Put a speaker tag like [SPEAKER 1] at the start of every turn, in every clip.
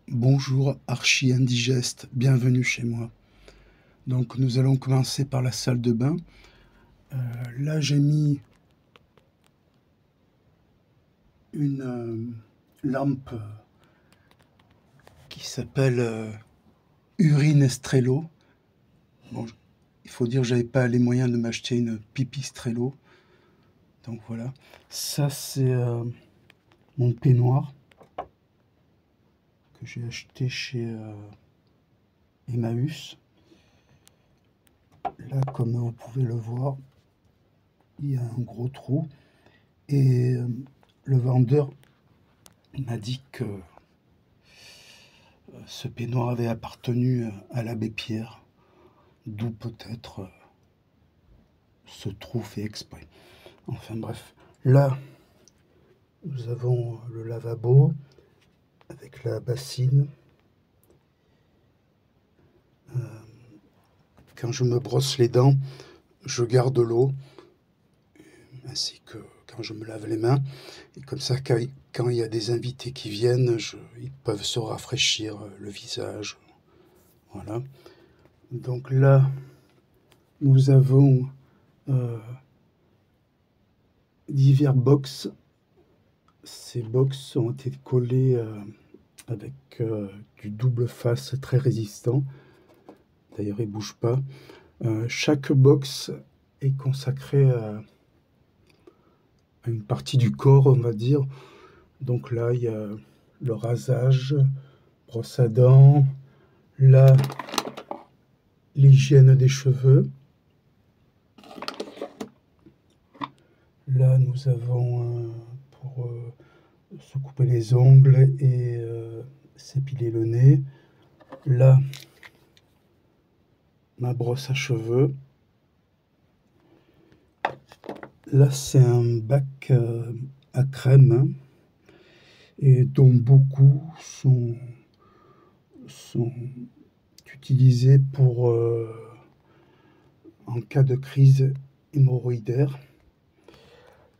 [SPEAKER 1] Bonjour archi-indigeste, bienvenue chez moi. Donc nous allons commencer par la salle de bain. Là j'ai mis une lampe qui s'appelle Urine-Estrello. Bon, il faut dire que j'avais pas les moyens de m'acheter une Pipistrello. Donc voilà. Ça c'est mon peignoir que j'ai acheté chez Emmaüs. Là, comme vous pouvez le voir, il y a un gros trou. Et le vendeur m'a dit que ce peignoir avait appartenu à l'abbé Pierre, d'où peut-être ce trou fait exprès. Enfin bref, là, nous avons le lavabo avec la bassine. Quand je me brosse les dents, je garde l'eau, ainsi que quand je me lave les mains. Et comme ça, quand il y a des invités qui viennent, ils peuvent se rafraîchir le visage. Voilà. Donc là, nous avons divers box. Ces box ont été collés avec du double face très résistant. D'ailleurs, ils ne bougent pas. Chaque box est consacrée à une partie du corps, on va dire. Donc là, il y a le rasage, brosse à dents, là, l'hygiène des cheveux. Là, nous avons pour se couper les ongles et s'épiler le nez. Là, ma brosse à cheveux. Là, c'est un bac à crème et dont beaucoup sont utilisés pour en cas de crise hémorroïdaire.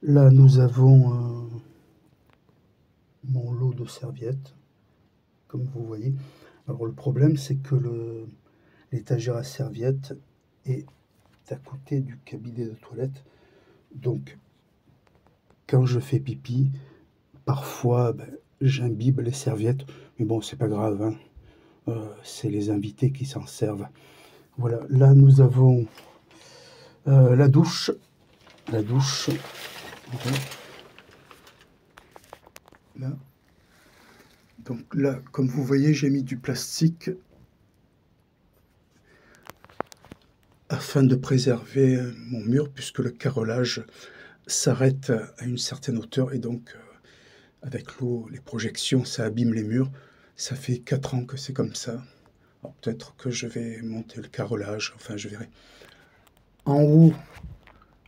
[SPEAKER 1] Là, nous avons mon lot de serviettes, comme vous voyez. Alors, le problème, c'est que l'étagère à serviettes est à côté du cabinet de toilette. Donc, quand je fais pipi, parfois, j'imbibe les serviettes. Mais bon, c'est pas grave, hein. C'est les invités qui s'en servent. Voilà, là, nous avons la douche. La douche. Là. Donc là, comme vous voyez, j'ai mis du plastique afin de préserver mon mur, puisque le carrelage s'arrête à une certaine hauteur et donc avec l'eau, les projections, ça abîme les murs. Ça fait 4 ans que c'est comme ça. Alors peut-être que je vais monter le carrelage, enfin je verrai. En haut,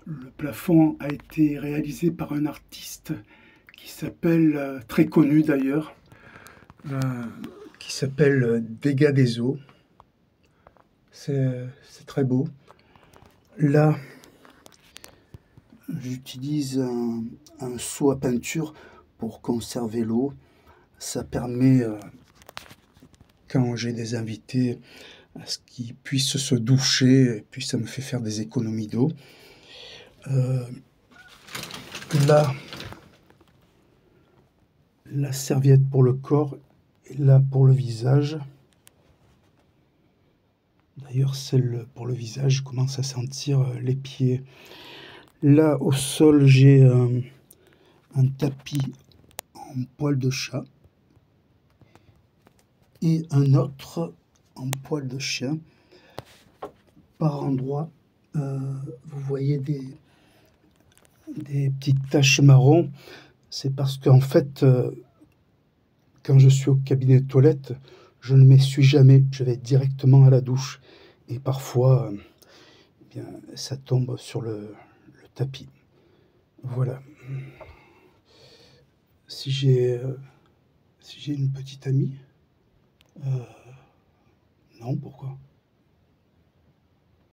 [SPEAKER 1] le plafond a été réalisé par un artiste qui s'appelle, très connu d'ailleurs, qui s'appelle Dégâts des eaux. C'est très beau. Là, j'utilise un seau à peinture pour conserver l'eau. Ça permet, quand j'ai des invités, à ce qu'ils puissent se doucher, et puis ça me fait faire des économies d'eau. Là, la serviette pour le corps et là pour le visage. D'ailleurs, celle pour le visage, je commence à sentir les pieds. Là, au sol, j'ai un tapis en poil de chat et un autre en poil de chien. Par endroits, vous voyez des petites taches marron. C'est parce qu'en fait, quand je suis au cabinet de toilette, je ne m'essuie jamais. Je vais directement à la douche. Et parfois, eh bien, ça tombe sur le tapis. Voilà. Si j'ai une petite amie, non, pourquoi?